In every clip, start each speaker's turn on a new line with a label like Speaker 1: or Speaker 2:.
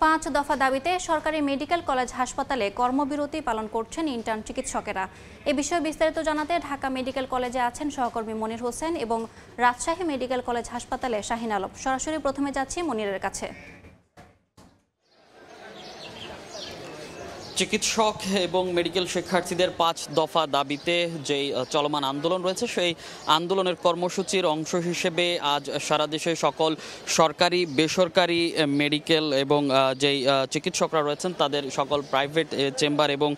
Speaker 1: 5 দফা দাবিতে সরকারি মেডিকেল কলেজ হাসপাতালে কর্মবিরতি পালন করছেন ইন্টার্ন চিকিৎসকেরা। এ বিষয়ে বিস্তারিত জানাতে ঢাকা মেডিকেল কলেজে আছেন সহকর্মী মনির হোসেন এবং রাজশাহী মেডিকেল কলেজ হাসপাতালে শাহিন আলম। সরাসরি প্রথমে যাচ্ছি মনিরের কাছে।
Speaker 2: চিকিৎসক এবং মেডিকেল শিক্ষার্থীদের 5 দফা দাবিতে যেই চলমান আন্দোলন রয়েছে সেই আন্দোলনের কর্মসূচির অংশ হিসেবে আজ সারা দেশে সকল সরকারি বেসরকারি মেডিকেল এবং যেই চিকিৎসকরা রয়েছেন তাদের সকল প্রাইভেট চেম্বার এবং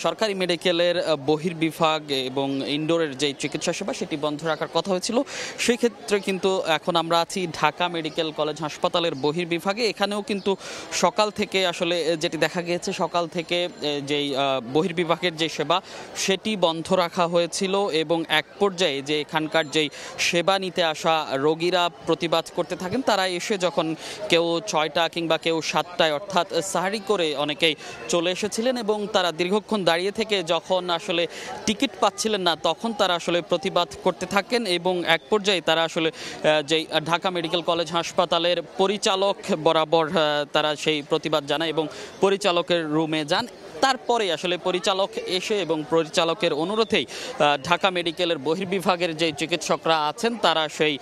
Speaker 2: সরকারি মেডিকেলের বহির্বিভাগ এবং ইনডোরের যে চিকিৎসা সেবা সেটি বন্ধ রাখার কথা হয়েছিল। সেই ক্ষেত্রে কিন্তু এখন আমরা আছি ঢাকা মেডিকেল কলেজ হাসপাতালের বহির্বিভাগে। এখানেও কিন্তু সকাল থেকে আসলে যেটি দেখা গিয়েছে সকাল থেকে যেই বহির্বিভাগের যে সেবা সেটি বন্ধ রাখা হয়েছিল এবং এক পর্যায়ে যে এখানকার যেই সেবা নিতে আসা রোগীরা প্রতিবাদ করতে থাকেন, তারা এসে যখন কেউ 6টা কিংবা কেউ 7টায় অর্থাৎ সাহারি করে অনেকেই চলে এসেছিলেন এবং তারা দীর্ঘক্ষণ দাঁড়িয়ে থেকে যখন আসলে টিকিট পাচ্ছিলেন না তখন তারা আসলে প্রতিবাদ করতে থাকেন এবং এক পর্যায়ে তারা আসলে যেই ঢাকা মেডিকেল কলেজ হাসপাতালের পরিচালক বরাবর তারা সেই প্রতিবাদ জানায় এবং পরিচালকের রুমে যান। তারপরে আসলে পরিচালক এসে এবং পরিচালকের অনুরোধেই ঢাকা মেডিকেলের বহির্বিভাগের যে চিকিৎসকরা আছেন তারা সেই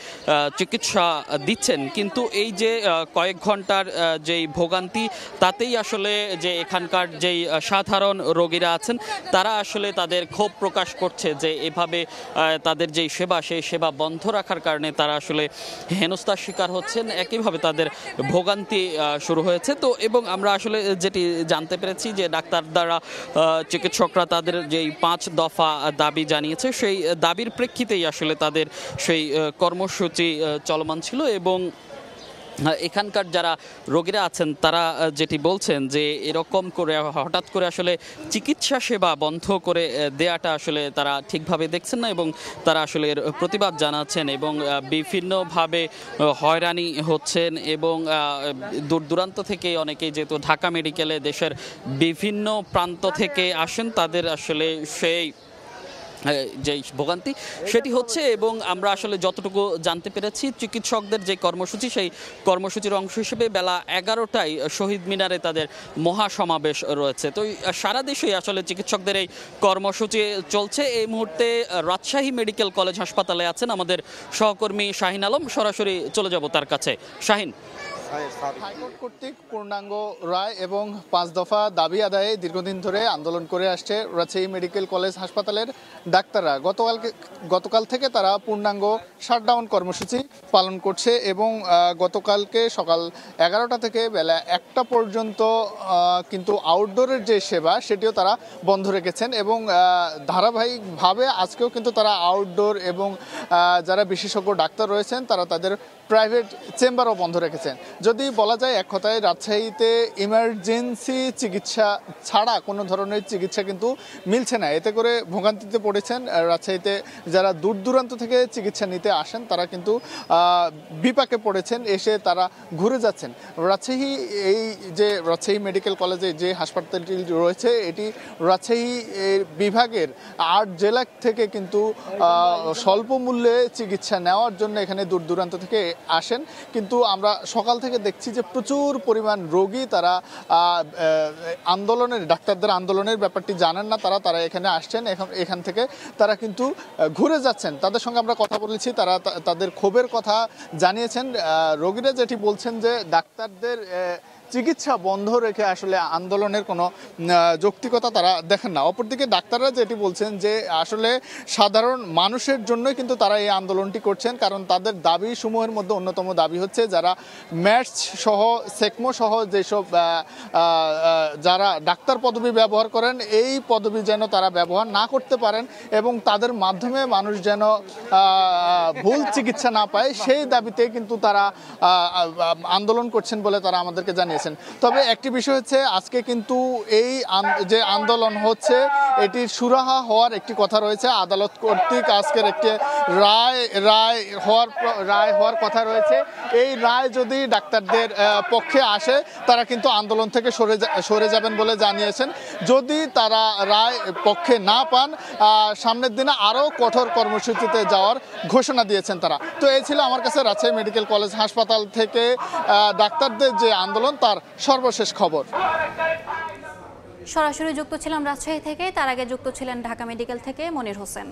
Speaker 2: চিকিৎসা দিচ্ছেন। কিন্তু এই যে কয়েক ঘন্টার যেই ভোগান্তি তাতেই আসলে যে এখানকার যেই সাধারণ রোগীরা আছেন তারা আসলে তাদের ক্ষোভ প্রকাশ করছে যে এভাবে তাদের যেই সেবা সেই সেবা বন্ধ রাখার কারণে তারা আসলে হেনস্থার শিকার হচ্ছেন, একইভাবে তাদের ভোগান্তি শুরু হয়েছে। তো এবং আমরা আসলে যেটি জানতে পেরেছি যে ডাক্তার দ্বারা চিকিৎসকরা তাদের যেই 5 দফা দাবি জানিয়েছে সেই দাবির প্রেক্ষিতেই আসলে তাদের সেই কর্মসূচি চলমান ছিল এবং এখানকার যারা রোগীরা আছেন তারা যেটি বলছেন যে এরকম করে হঠাৎ করে আসলে চিকিৎসা সেবা বন্ধ করে দেয়াটা আসলে তারা ঠিকভাবে দেখছেন না এবং তারা আসলে এর প্রতিবাদ জানাচ্ছেন এবং বিভিন্নভাবে হয়রানি হচ্ছেন এবং দূর দূরান্ত থেকে অনেকেই যেহেতু ঢাকা মেডিকেলে দেশের বিভিন্ন প্রান্ত থেকে আসেন তাদের আসলে সেই যে ভোগান্তি সেটি হচ্ছে। এবং আমরা আসলে যতটুকু জানতে পেরেছি চিকিৎসকদের যে কর্মসূচি সেই কর্মসূচির অংশ হিসেবে বেলা 11টায় শহীদ মিনারে তাদের মহাসমাবেশ রয়েছে। তো সারা দেশেই আসলে চিকিৎসকদের এই কর্মসূচি চলছে। এই মুহূর্তে রাজশাহী মেডিকেল কলেজ হাসপাতালে আছেন আমাদের সহকর্মী শাহিন আলম, সরাসরি চলে যাব তার কাছে। শাহিন,
Speaker 3: হাইকোর্ট কর্তৃক পূর্ণাঙ্গ রায় এবং 5 দফা দাবি আদায়ে দীর্ঘদিন ধরে আন্দোলন করে আসছে রাজশাহী মেডিকেল কলেজ হাসপাতালের ডাক্তাররা। গতকাল থেকে তারা পূর্ণাঙ্গ শাটডাউন কর্মসূচি পালন করছে এবং গতকালকে সকাল 11টা থেকে বেলা 1টা পর্যন্ত কিন্তু আউটডোরের যে সেবা সেটিও তারা বন্ধ রেখেছেন এবং ধারাবাহিকভাবে আজকেও কিন্তু তারা আউটডোর এবং যারা বিশেষজ্ঞ ডাক্তার রয়েছেন তারা তাদের প্রাইভেট চেম্বারও বন্ধ রেখেছেন। যদি বলা যায় এক কথায় রাজশাহীতে ইমার্জেন্সি চিকিৎসা ছাড়া কোনো ধরনের চিকিৎসা কিন্তু মিলছে না। এতে করে ভোগান্তিতে পড়েছেন রাজশাহীতে যারা দূর দূরান্ত থেকে চিকিৎসা নিতে আসেন তারা কিন্তু বিপাকে পড়েছেন, এসে তারা ঘুরে যাচ্ছেন। রাজশাহী মেডিকেল কলেজে যে হাসপাতালটি রয়েছে এটি রাজশাহী বিভাগের 8 জেলা থেকে কিন্তু স্বল্প মূল্যে চিকিৎসা নেওয়ার জন্য এখানে দূর দূরান্ত থেকে আসেন। কিন্তু আমরা সকাল থেকে দেখছি যে প্রচুর পরিমাণ রোগী তারা ডাক্তারদের আন্দোলনের ব্যাপারটি জানেন না, তারা এখানে আসছেন, এখান থেকে তারা কিন্তু ঘুরে যাচ্ছেন। তাদের সঙ্গে আমরা কথা বলেছি, তারা তাদের ক্ষোভের কথা জানিয়েছেন। রোগীরা যেটি বলছেন যে ডাক্তারদের চিকিৎসা বন্ধ রেখে আসলে আন্দোলনের কোনো যৌক্তিকতা তারা দেখেন না। অপরদিকে ডাক্তাররা যেটি বলছেন যে আসলে সাধারণ মানুষের জন্যই কিন্তু তারা এই আন্দোলনটি করছেন, কারণ তাদের দাবি সমূহের মধ্যে অন্যতম দাবি হচ্ছে যারা ম্যাটস সহ সেকমো সহ যেসব যারা ডাক্তার পদবি ব্যবহার করেন এই পদবি যেন তারা ব্যবহার না করতে পারেন এবং তাদের মাধ্যমে মানুষ যেন ভুল চিকিৎসা না পায় সেই দাবিতে কিন্তু তারা আন্দোলন করছেন বলে তারা আমাদেরকে জানিয়েছেন। তবে একটি বিষয় হচ্ছে আজকে কিন্তু এই যে আন্দোলন হচ্ছে এটির সুরাহা হওয়ার একটি কথা রয়েছে। আদালত কর্তৃক আজকের একটি রায় হওয়ার কথা রয়েছে। এই রায় যদি ডাক্তারদের পক্ষে আসে তারা কিন্তু আন্দোলন থেকে সরে যাবেন বলে জানিয়েছেন। যদি তারা রায় পক্ষে না পান সামনের দিনে আরও কঠোর কর্মসূচিতে যাওয়ার ঘোষণা দিয়েছেন তারা। তো এই ছিল আমার কাছে রাজশাহী মেডিকেল কলেজ হাসপাতাল থেকে ডাক্তারদের যে আন্দোলন তার তার সর্বশেষ খবর।
Speaker 1: সরাসরি যুক্ত ছিলাম রাজশাহী থেকে, তার আগে যুক্ত ছিলেন ঢাকা মেডিকেল থেকে মনির হোসেন।